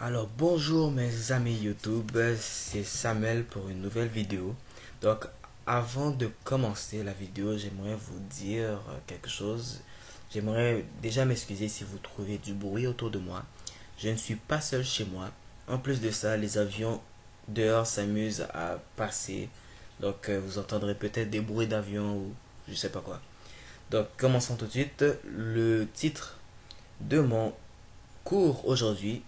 Alors bonjour mes amis YouTube, c'est Samuel pour une nouvelle vidéo. Donc avant de commencer la vidéo, j'aimerais vous dire quelque chose. J'aimerais déjà m'excuser si vous trouvez du bruit autour de moi. Je ne suis pas seul chez moi. En plus de ça, les avions dehors s'amusent à passer. Donc vous entendrez peut-être des bruits d'avion ou je sais pas quoi. Donc commençons tout de suite. Le titre de mon cours aujourd'hui,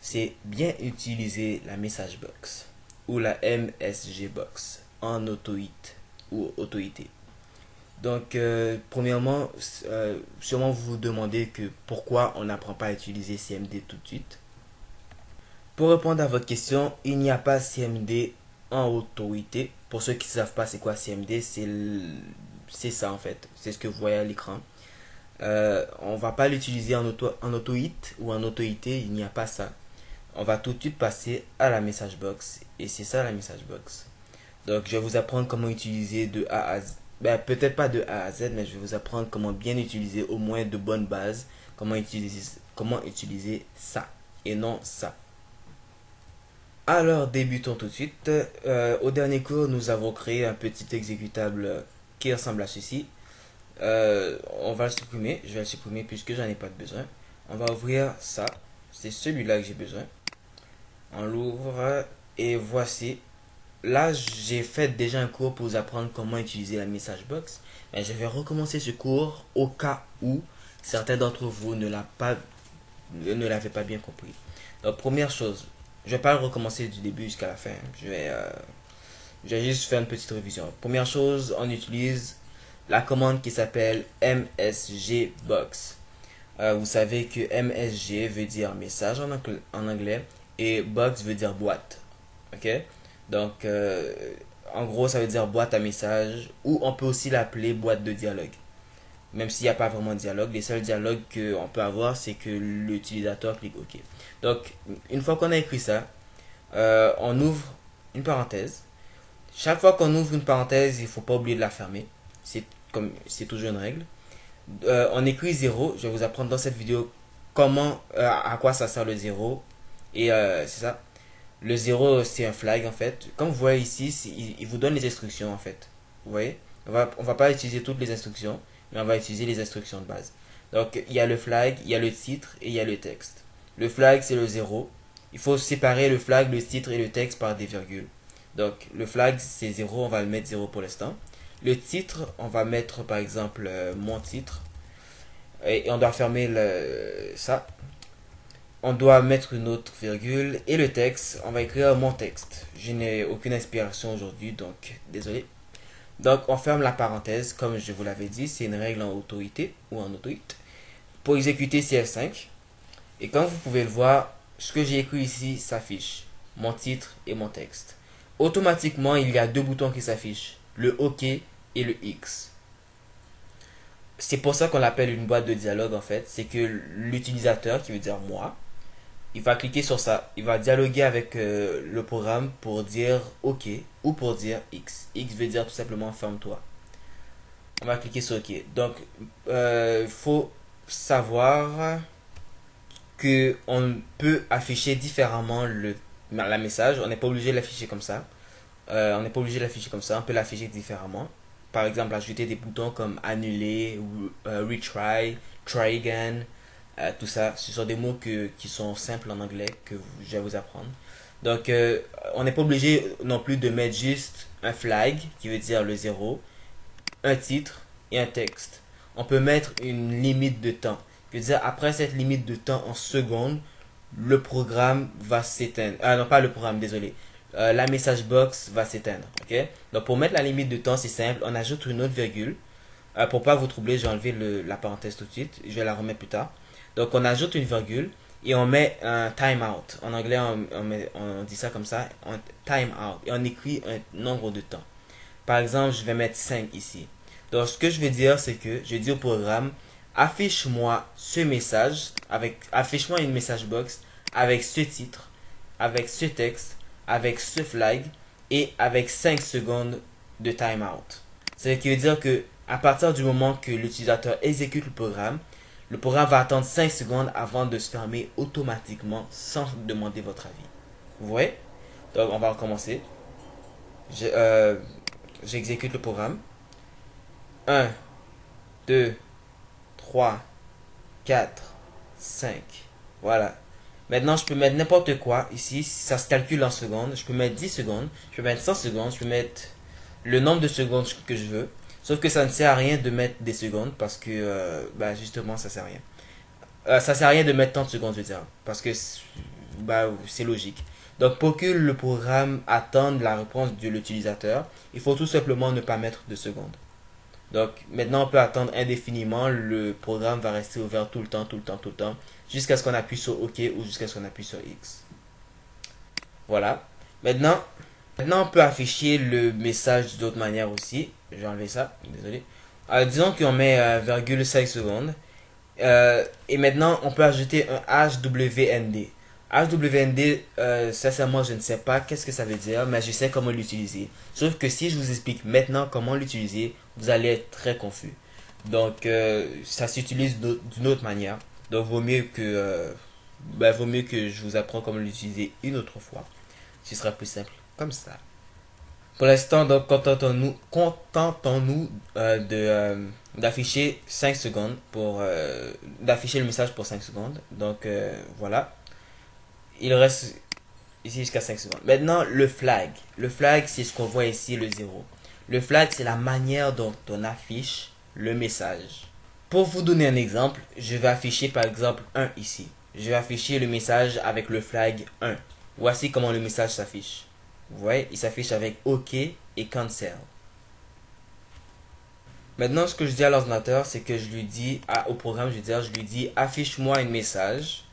c'est bien utiliser la message box ou la MSG box en auto-hit ou auto-hité. Donc, premièrement, sûrement vous vous demandez que pourquoi on n'apprend pas à utiliser CMD tout de suite. Pour répondre à votre question, il n'y a pas CMD en auto-hité. Pour ceux qui ne savent pas c'est quoi CMD, c'est ça en fait. C'est ce que vous voyez à l'écran. On va pas l'utiliser en auto-hit ou en auto-hité, il n'y a pas ça. On va tout de suite passer à la message box. Et c'est ça la message box. Donc je vais vous apprendre comment utiliser de A à Z. Ben, peut-être pas de A à Z, mais je vais vous apprendre comment bien utiliser au moins de bonnes bases. Comment utiliser ça et non ça. Alors débutons tout de suite. Au dernier cours, nous avons créé un petit exécutable qui ressemble à ceci. On va le supprimer. Je vais le supprimer puisque j'en ai pas de besoin. On va ouvrir ça. C'est celui-là que j'ai besoin. On l'ouvre et voici. Là, j'ai fait déjà un cours pour vous apprendre comment utiliser la message box. Mais je vais recommencer ce cours au cas où certains d'entre vous ne l'avaient pas bien compris. Donc, première chose, je vais pas recommencer du début jusqu'à la fin. Je vais juste faire une petite révision. Première chose, on utilise la commande qui s'appelle MSG box. Vous savez que MSG veut dire message en anglais et box veut dire boîte. Ok? Donc, en gros, ça veut dire boîte à message ou on peut aussi l'appeler boîte de dialogue. Même s'il n'y a pas vraiment de dialogue, les seuls dialogues qu'on peut avoir, c'est que l'utilisateur clique OK. Donc, une fois qu'on a écrit ça, on ouvre une parenthèse. Chaque fois qu'on ouvre une parenthèse, il ne faut pas oublier de la fermer. C'est toujours une règle. On écrit 0. Je vais vous apprendre dans cette vidéo à quoi ça sert le 0. Et c'est ça. Le 0 c'est un flag en fait. Comme vous voyez ici, il vous donne les instructions en fait. Vous voyez, on va pas utiliser toutes les instructions, mais on va utiliser les instructions de base. Donc, il y a le flag, il y a le titre et il y a le texte. Le flag, c'est le 0. Il faut séparer le flag, le titre et le texte par des virgules. Donc, le flag, c'est 0, on va le mettre 0 pour l'instant. Le titre, on va mettre par exemple mon titre. Et on doit fermer ça. On doit mettre une autre virgule. Et le texte, on va écrire mon texte. Je n'ai aucune inspiration aujourd'hui, donc désolé. Donc on ferme la parenthèse, comme je vous l'avais dit, c'est une règle en autorité ou en auto-hit. Pour exécuter CF5. Et comme vous pouvez le voir, ce que j'ai écrit ici s'affiche. Mon titre et mon texte. Automatiquement, il y a deux boutons qui s'affichent. Le OK et le X. C'est pour ça qu'on l'appelle une boîte de dialogue en fait. C'est que l'utilisateur, qui veut dire moi, il va cliquer sur ça. Il va dialoguer avec le programme pour dire OK ou pour dire X. X veut dire tout simplement ferme-toi. On va cliquer sur OK. Donc, il faut savoir que on peut afficher différemment la message. On n'est pas obligé de l'afficher comme ça. On n'est pas obligé de l'afficher comme ça. On peut l'afficher différemment. Par exemple, ajouter des boutons comme annuler, ou retry, try again. Tout ça, ce sont des mots qui sont simples en anglais que je vais vous apprendre. Donc, on n'est pas obligé non plus de mettre juste un flag, qui veut dire le 0, un titre et un texte. On peut mettre une limite de temps. Je veux dire, après cette limite de temps en secondes, le programme va s'éteindre. Ah non, pas le programme, désolé. La message box va s'éteindre. Ok? Donc, pour mettre la limite de temps, c'est simple. On ajoute une autre virgule. Pour pas vous troubler, je vais enlever la parenthèse tout de suite. Je vais la remettre plus tard. Donc on ajoute une virgule et on met un timeout. En anglais, on dit ça comme ça, un timeout. Et on écrit un nombre de temps. Par exemple, je vais mettre 5 ici. Donc ce que je vais dire, c'est que je vais dire au programme, affiche-moi ce message, affiche-moi une message box avec ce titre, avec ce texte, avec ce flag et avec 5 secondes de timeout. Ce qui veut dire que à partir du moment que l'utilisateur exécute le programme, le programme va attendre 5 secondes avant de se fermer automatiquement sans demander votre avis. Vous voyez? Donc on va recommencer. J'exécute le programme. 1, 2, 3, 4, 5. Voilà. Maintenant, je peux mettre n'importe quoi ici. Ça se calcule en secondes. Je peux mettre 10 secondes. Je peux mettre 100 secondes. Je peux mettre le nombre de secondes que je veux. Sauf que ça ne sert à rien de mettre des secondes parce que, justement, ça sert à rien. Ça sert à rien de mettre tant de secondes, je veux dire. Parce que, c'est logique. Donc, pour que le programme attende la réponse de l'utilisateur, il faut tout simplement ne pas mettre de secondes. Donc maintenant on peut attendre indéfiniment, le programme va rester ouvert tout le temps, tout le temps, tout le temps, jusqu'à ce qu'on appuie sur OK ou jusqu'à ce qu'on appuie sur X. Voilà. Maintenant, maintenant on peut afficher le message d'autre manière aussi. Je vais enlever ça, désolé. Disons qu'on met 0,5 secondes. Et maintenant on peut ajouter un HWND. HWND, sincèrement, je ne sais pas qu'est-ce que ça veut dire, mais je sais comment l'utiliser. Sauf que si je vous explique maintenant comment l'utiliser, vous allez être très confus. Donc, ça s'utilise d'une autre manière. Donc, vaut mieux que je vous apprends comment l'utiliser une autre fois. Ce sera plus simple comme ça. Pour l'instant, donc, contentons-nous d'afficher 5 secondes d'afficher le message pour 5 secondes. Donc, voilà. Il reste ici jusqu'à 5 secondes. Maintenant, le flag. Le flag, c'est ce qu'on voit ici, le 0. Le flag, c'est la manière dont on affiche le message. Pour vous donner un exemple, je vais afficher par exemple 1 ici. Je vais afficher le message avec le flag 1. Voici comment le message s'affiche. Vous voyez, il s'affiche avec OK et Cancel. Maintenant, ce que je dis à l'ordinateur, c'est que je lui dis, au programme, je lui dis affiche-moi un message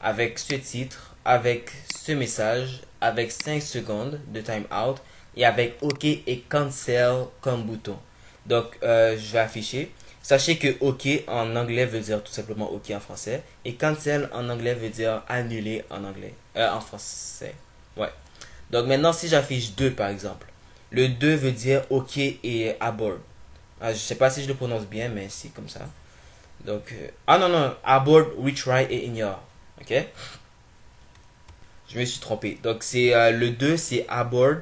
avec ce titre, avec ce message, avec 5 secondes de timeout et avec OK et Cancel comme bouton. Donc, je vais afficher. Sachez que OK en anglais veut dire tout simplement OK en français et Cancel en anglais veut dire annuler en anglais, en français. Ouais. Donc maintenant, si j'affiche 2 par exemple, le 2 veut dire OK et abort. Je sais pas si je le prononce bien, mais c'est comme ça. Donc, non, abort, retry et ignore. Ok? Je me suis trompé. Donc, c'est le 2, c'est abort,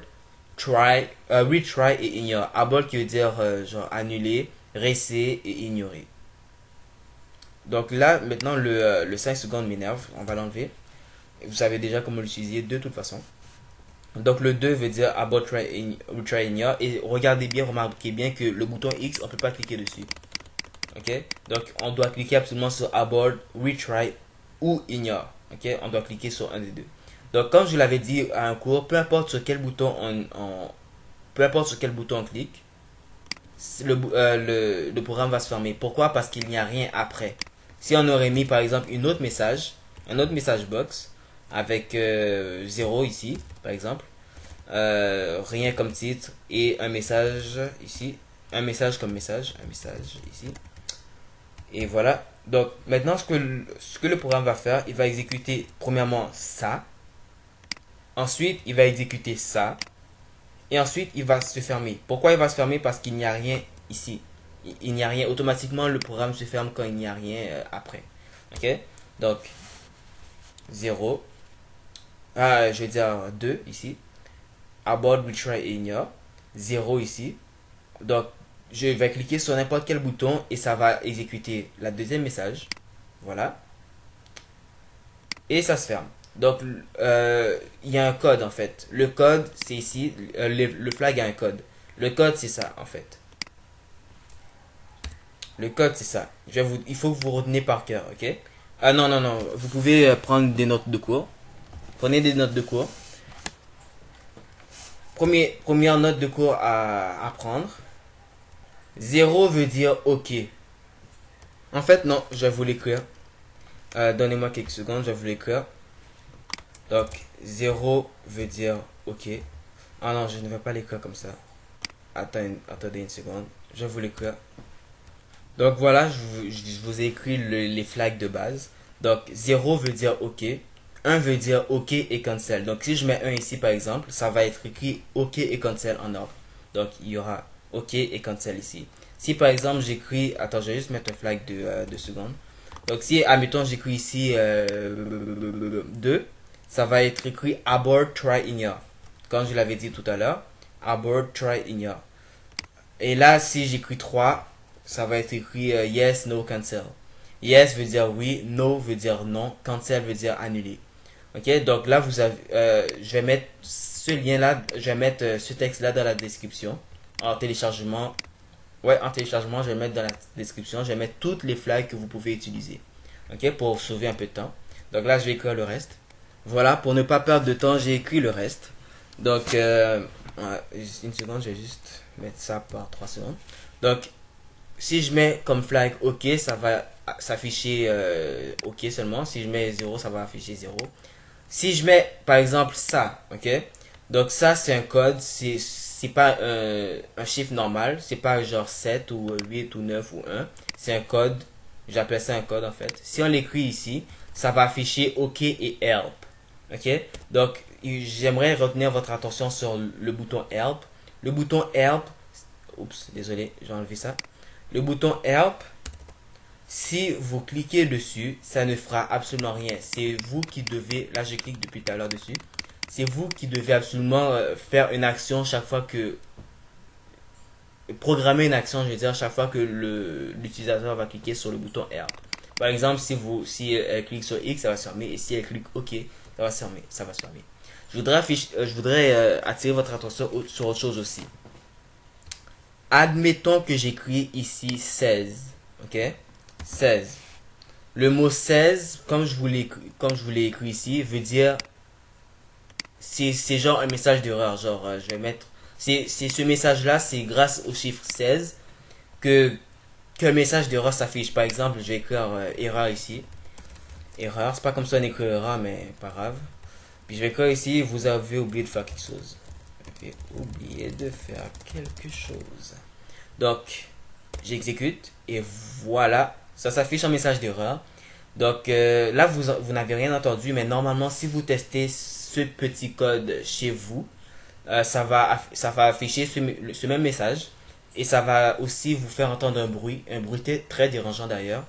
retry et ignore. Abort qui veut dire genre annuler, réessayer et ignorer. Donc là, maintenant, le 5 secondes m'énerve. On va l'enlever. Vous savez déjà comment l'utiliser de toute façon. Donc le 2 veut dire abort, retry, ignore. Et regardez bien, remarquez bien que le bouton X, on ne peut pas cliquer dessus. Ok? Donc on doit cliquer absolument sur abort, retry ou ignore. Ok? On doit cliquer sur un des deux. Donc comme je l'avais dit à un cours, peu importe sur quel bouton on clique, le programme va se fermer. Pourquoi? Parce qu'il n'y a rien après. Si on aurait mis par exemple un autre message box avec 0 ici par exemple, rien comme titre et un message ici, un message ici, et voilà. Donc maintenant ce que le programme va faire, il va exécuter premièrement ça, ensuite il va exécuter ça et ensuite il va se fermer. Pourquoi il va se fermer? Parce qu'il n'y a rien ici, il n'y a rien, automatiquement le programme se ferme quand il n'y a rien après. Ok, donc 0, je vais dire 2 ici, abort, retry et ignore, 0 ici. Donc je vais cliquer sur n'importe quel bouton et ça va exécuter la deuxième message. Voilà. Et ça se ferme. Donc il y a un code en fait. Le code c'est ici. Le flag a un code. Le code c'est ça en fait. Le code c'est ça. Il faut que vous reteniez par cœur, ok? Non. Vous pouvez prendre des notes de cours. Prenez des notes de cours. Première note de cours à prendre. 0 veut dire OK. En fait, non, je vais vous l'écrire. Donnez-moi quelques secondes, je vais vous l'écrire. Donc, 0 veut dire OK. Ah non, je ne vais pas l'écrire comme ça. Attendez une seconde. Je vais vous l'écrire. Donc voilà, je vous ai écrit les flags de base. Donc, 0 veut dire OK. 1 veut dire OK et cancel. Donc, si je mets 1 ici, par exemple, ça va être écrit OK et cancel en ordre. Donc, il y aura OK et cancel ici. Si par exemple j'écris, attends, je vais juste mettre un flag de secondes. Donc si, admettons, j'écris ici 2, ça va être écrit abort try ignore. Comme je l'avais dit tout à l'heure, abort try ignore. Et là, si j'écris 3, ça va être écrit yes, no, cancel. Yes veut dire oui, no veut dire non, cancel veut dire annuler. Ok, donc là, vous avez, je vais mettre ce lien-là, je vais mettre ce texte-là dans la description. En téléchargement, ouais, en téléchargement, je vais mettre dans la description, je vais mettre toutes les flags que vous pouvez utiliser. Ok, pour sauver un peu de temps. Donc là, je vais écrire le reste. Voilà, pour ne pas perdre de temps, j'ai écrit le reste. Donc, une seconde, je vais juste mettre ça par 3 secondes. Donc, si je mets comme flag OK, ça va s'afficher OK seulement. Si je mets 0, ça va afficher 0. Si je mets par exemple ça, OK? Donc ça c'est un code, c'est pas un chiffre normal, c'est pas genre 7 ou 8 ou 9 ou 1. C'est un code, j'appelle ça un code en fait. Si on l'écrit ici, ça va afficher OK et help. OK? Donc j'aimerais retenir votre attention sur le bouton help. Le bouton help, oups, désolé, j'ai enlevé ça. Le bouton help, si vous cliquez dessus, ça ne fera absolument rien. C'est vous qui devez, là je clique depuis tout à l'heure dessus, c'est vous qui devez absolument faire une action chaque fois que, programmer une action, je veux dire, chaque fois que l'utilisateur va cliquer sur le bouton help. Par exemple, si elle clique sur X, ça va se fermer, et si elle clique OK, ça va se fermer. Je voudrais attirer votre attention sur autre chose aussi. Admettons que j'écris ici 16, ok? 16. Le mot 16, comme je vous l'ai écrit ici, veut dire, c'est genre un message d'erreur, genre, je vais mettre, c'est ce message-là, c'est grâce au chiffre 16 que, qu'un message d'erreur s'affiche. Par exemple, je vais écrire erreur ici. Erreur, c'est pas comme ça on écrit erreur, mais pas grave. Puis je vais écrire ici, vous avez oublié de faire quelque chose. Vous avez oublié de faire quelque chose. Donc, j'exécute et voilà, ça s'affiche un message d'erreur. Donc là, vous n'avez rien entendu, mais normalement, si vous testez ce petit code chez vous, ça va afficher ce même message et ça va aussi vous faire entendre un bruit très dérangeant d'ailleurs,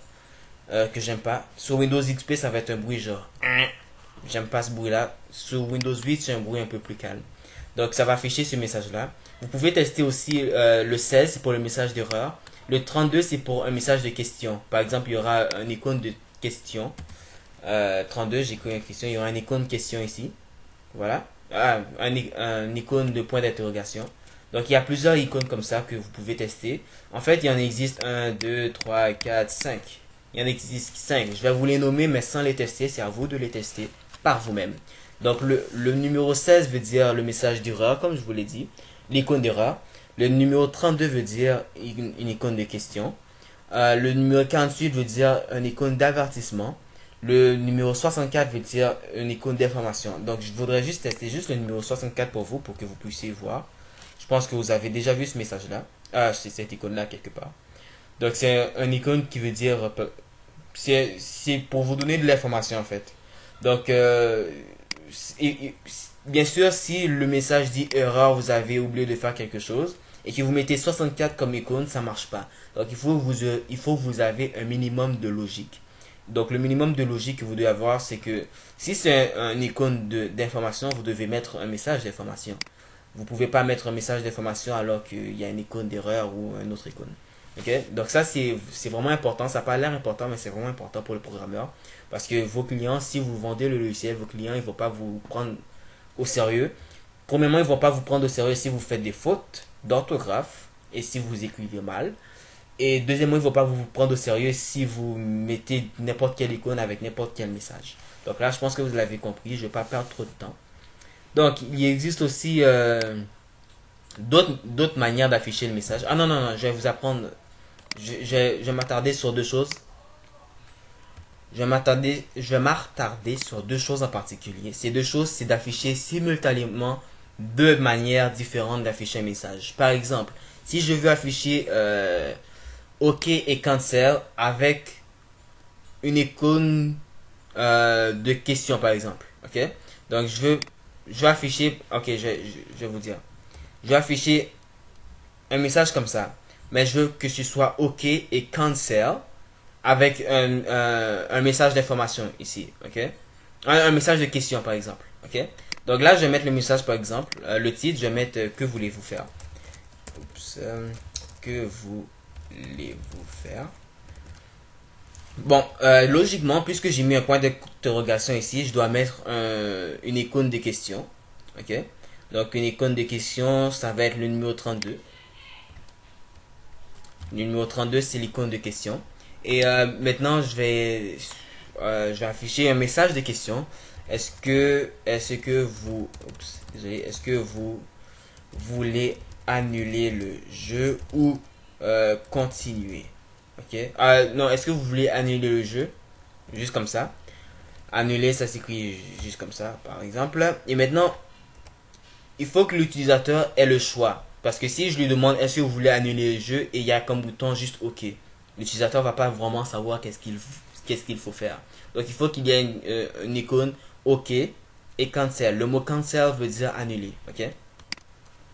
que j'aime pas. Sur Windows XP, ça va être un bruit genre, j'aime pas ce bruit-là. Sur Windows 8, c'est un bruit un peu plus calme. Donc ça va afficher ce message-là. Vous pouvez tester aussi le 16, c'est pour le message d'erreur. Le 32, c'est pour un message de question. Par exemple, il y aura un icône de question. 32, j'ai créé une question. Il y aura un icône question ici. Voilà. Ah, un icône de point d'interrogation. Donc il y a plusieurs icônes comme ça que vous pouvez tester. En fait, il y en existe 1, 2, 3, 4, 5. Il y en existe 5. Je vais vous les nommer, mais sans les tester. C'est à vous de les tester par vous-même. Donc le numéro 16 veut dire le message d'erreur, comme je vous l'ai dit. L'icône d'erreur. Le numéro 32 veut dire une icône de question. Le numéro 48 veut dire une icône d'avertissement. Le numéro 64 veut dire une icône d'information. Donc je voudrais juste tester juste le numéro 64 pour vous, pour que vous puissiez voir. Je pense que vous avez déjà vu ce message-là. Ah, c'est cette icône-là quelque part. Donc c'est un icône qui veut dire... C'est pour vous donner de l'information en fait. Donc, bien sûr, si le message dit erreur, vous avez oublié de faire quelque chose, et que vous mettez 64 comme icône, ça marche pas. Donc, il faut que vous avez un minimum de logique. Donc, le minimum de logique que vous devez avoir, c'est que si c'est un icône d'information, vous devez mettre un message d'information. Vous pouvez pas mettre un message d'information alors qu'il y a une icône d'erreur ou un autre icône. Ok, donc ça c'est vraiment important. Ça n'a pas l'air important, mais c'est vraiment important pour le programmeur. Parce que vos clients, si vous vendez le logiciel, vos clients, ils ne vont pas vous prendre au sérieux. Premièrement, ils ne vont pas vous prendre au sérieux si vous faites des fautes d'orthographe et si vous écrivez mal. Et deuxièmement, ils ne vont pas vous prendre au sérieux si vous mettez n'importe quelle icône avec n'importe quel message. Donc là, je pense que vous l'avez compris. Je ne vais pas perdre trop de temps. Donc, il existe aussi d'autres manières d'afficher le message. Ah non, non, non, je vais vous apprendre. Je vais m'attarder sur deux choses. Je vais m'attarder sur deux choses en particulier. Ces deux choses, c'est d'afficher simultanément deux manières différentes d'afficher un message. Par exemple, si je veux afficher OK et cancel avec une icône de question, par exemple. OK? Donc, je vais afficher, OK, je vais vous dire. Je vais afficher un message comme ça. Mais je veux que ce soit OK et cancel avec un message d'information ici, ok? Un message de question par exemple, ok? Donc là, je vais mettre le message par exemple, le titre, je vais mettre que voulez-vous faire? Oups, que voulez-vous faire? Bon, logiquement, puisque j'ai mis un point d'interrogation ici, je dois mettre une icône de question, ok? Donc une icône de question, ça va être le numéro 32. Le numéro 32, c'est l'icône de question. Et maintenant, je vais afficher un message de question. Est-ce que vous, oups, désolé, est-ce que vous voulez annuler le jeu ou continuer? Ok. Non, est-ce que vous voulez annuler le jeu? Juste comme ça. Annuler, ça s'écrit juste comme ça, par exemple. Et maintenant, il faut que l'utilisateur ait le choix. Parce que si je lui demande est-ce que vous voulez annuler le jeu et il y a comme bouton juste OK, l'utilisateur va pas vraiment savoir qu'est-ce qu'il faut faire. Donc il faut qu'il y ait une icône OK et cancel. Le mot cancel veut dire annuler. OK?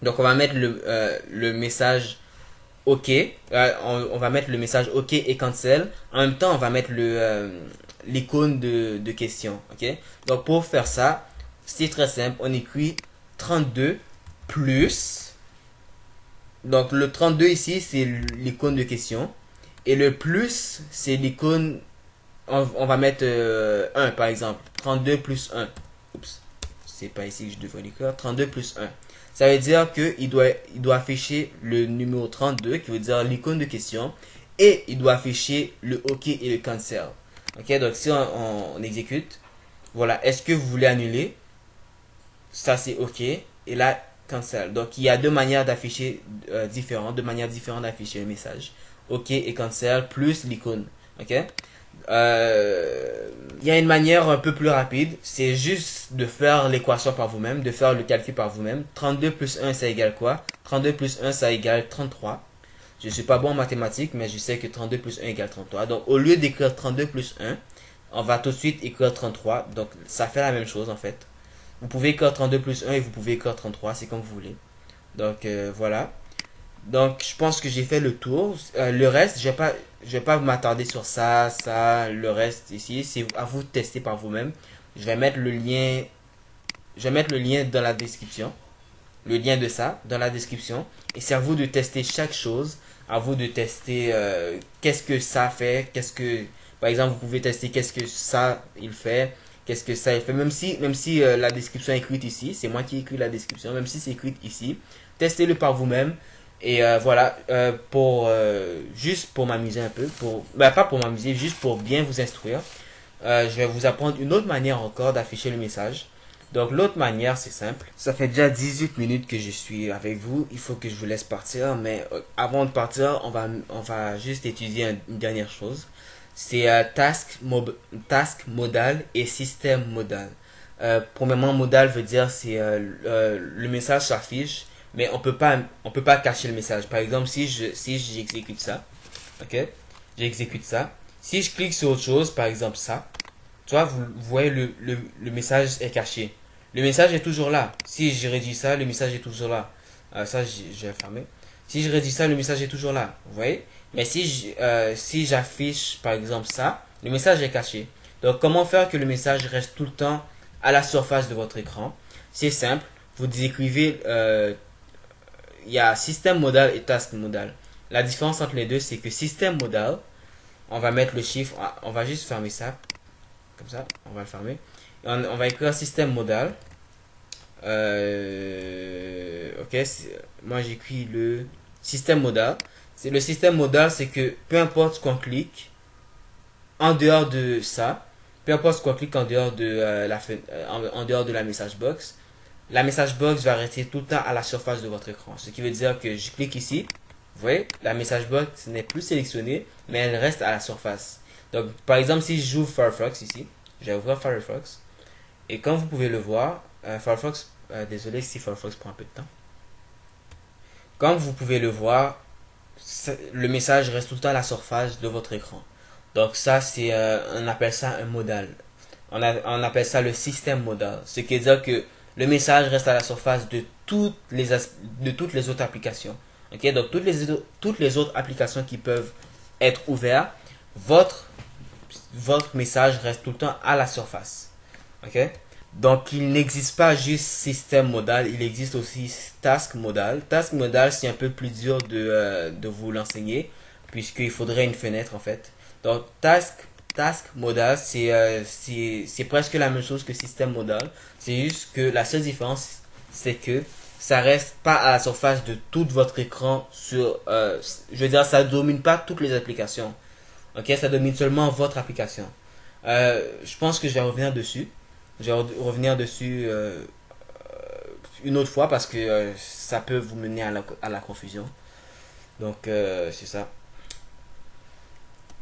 Donc on va mettre le message OK. On va mettre le message OK et cancel. En même temps, on va mettre l'icône de question. OK? Donc pour faire ça, c'est très simple. On écrit 32 plus. Donc le 32 ici, c'est l'icône de question. Et le plus, c'est l'icône. On va mettre 1 par exemple. 32 plus 1. Oups. C'est pas ici que je devrais l'écrire. 32 plus 1. Ça veut dire qu'il doit afficher le numéro 32, qui veut dire l'icône de question. Et il doit afficher le OK et le cancel. Ok, donc si on exécute, voilà. Est-ce que vous voulez annuler? Ça c'est OK. Et là, cancel. Donc il y a deux manières d'afficher deux manières différentes d'afficher le message. OK et cancel plus l'icône. OK? Il y a une manière un peu plus rapide. C'est juste de faire l'équation par vous-même, de faire le calcul par vous-même. 32 plus 1, ça égale quoi? 32 plus 1, ça égale 33. Je ne suis pas bon en mathématiques, mais je sais que 32 plus 1 égale 33. Donc au lieu d'écrire 32 plus 1, on va tout de suite écrire 33. Donc ça fait la même chose en fait. Vous pouvez écrire 32 plus 1 et vous pouvez écrire 33, c'est comme vous voulez. Donc voilà. Donc je pense que j'ai fait le tour. Le reste, je vais pas m'attarder sur ça, le reste ici. C'est à vous de tester par vous-même. Je vais mettre le lien dans la description. Le lien de ça dans la description. Et c'est à vous de tester chaque chose. À vous de tester qu'est-ce que ça fait. Par exemple, vous pouvez tester qu'est-ce que ça il fait. Qu'est-ce que ça il fait. Même si la description est écrite ici. C'est moi qui écris la description. Même si c'est écrit ici. Testez-le par vous-même. Et voilà, juste pour m'amuser un peu. Pas pour m'amuser, juste pour bien vous instruire. Je vais vous apprendre une autre manière encore d'afficher le message. Donc l'autre manière, c'est simple. Ça fait déjà 18 minutes que je suis avec vous. Il faut que je vous laisse partir. Mais avant de partir, on va juste étudier une dernière chose. C'est task modal et système modal. Premièrement, modal veut dire c'est le message s'affiche, mais on peut pas cacher le message. Par exemple, si j'exécute ça, ok, j'exécute ça. Si je clique sur autre chose, par exemple ça, tu vois, vous voyez le message est caché. Le message est toujours là. Si je réduis ça, le message est toujours là. Ça, je vais fermer. Si je réduis ça, le message est toujours là. Vous voyez? Mais si j'affiche, par exemple, ça, le message est caché. Donc, comment faire que le message reste tout le temps à la surface de votre écran? C'est simple. Vous écrivez, il y a système modal et task modal. La différence entre les deux, c'est que système modal, on va mettre le chiffre, on va juste fermer ça. Comme ça, on va le fermer. On va écrire système modal. Ok, moi j'écris le système modal. Le système modal, c'est que peu importe ce qu'on clique, en dehors de ça, peu importe ce qu'on clique en dehors de en dehors de la message box va rester tout le temps à la surface de votre écran. Ce qui veut dire que je clique ici, vous voyez, la message box n'est plus sélectionnée, mais elle reste à la surface. Donc, par exemple, si j'ouvre Firefox ici, je vais ouvrir Firefox. Et comme vous pouvez le voir, Firefox, désolé si Firefox prend un peu de temps. Comme vous pouvez le voir, le message reste tout le temps à la surface de votre écran. Donc ça, on appelle ça un modal. On appelle ça le système modal. Ce qui veut dire que le message reste à la surface de toutes les autres applications. Ok, donc toutes les autres applications qui peuvent être ouvertes votre, votre message reste tout le temps à la surface. Ok? Donc, il n'existe pas juste système modal, il existe aussi task modal. Task modal, c'est un peu plus dur de vous l'enseigner, puisqu'il faudrait une fenêtre en fait. Donc, task modal, c'est presque la même chose que système modal. C'est juste que la seule différence, c'est que ça reste pas à la surface de tout votre écran sur, je veux dire, ça domine pas toutes les applications. Ok, ça domine seulement votre application. Je pense que je vais revenir dessus. Je vais revenir dessus une autre fois parce que ça peut vous mener à la confusion. Donc, c'est ça.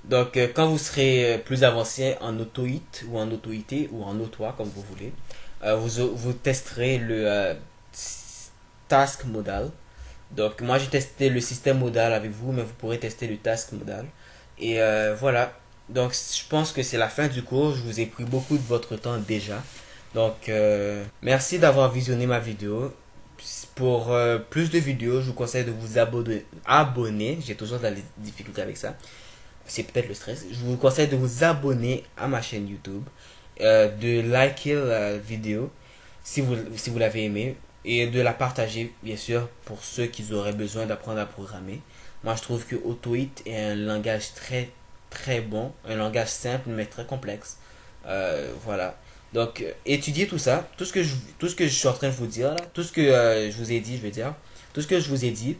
Donc, quand vous serez plus avancé en auto-hit ou en auto-hité ou en auto comme vous voulez, vous testerez le task modal. Donc, moi, j'ai testé le système modal avec vous, mais vous pourrez tester le task modal. Et voilà. Donc, je pense que c'est la fin du cours. Je vous ai pris beaucoup de votre temps déjà. Donc, merci d'avoir visionné ma vidéo. Pour plus de vidéos, je vous conseille de vous abonner. J'ai toujours de la difficulté avec ça. C'est peut-être le stress. Je vous conseille de vous abonner à ma chaîne YouTube, de liker la vidéo si vous l'avez aimé et de la partager, bien sûr, pour ceux qui auraient besoin d'apprendre à programmer. Moi, je trouve que AutoHit est un langage très, très bon, un langage simple mais très complexe. Voilà. Donc, étudiez tout ça, tout ce que je suis en train de vous dire, là, tout ce que je vous ai dit, je veux dire, tout ce que je vous ai dit,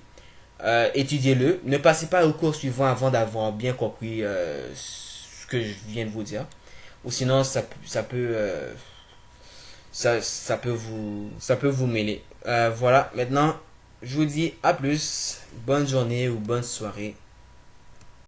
étudiez-le. Ne passez pas au cours suivant avant d'avoir bien compris ce que je viens de vous dire. Ou sinon, ça peut vous mêler. Voilà, maintenant, je vous dis à plus. Bonne journée ou bonne soirée.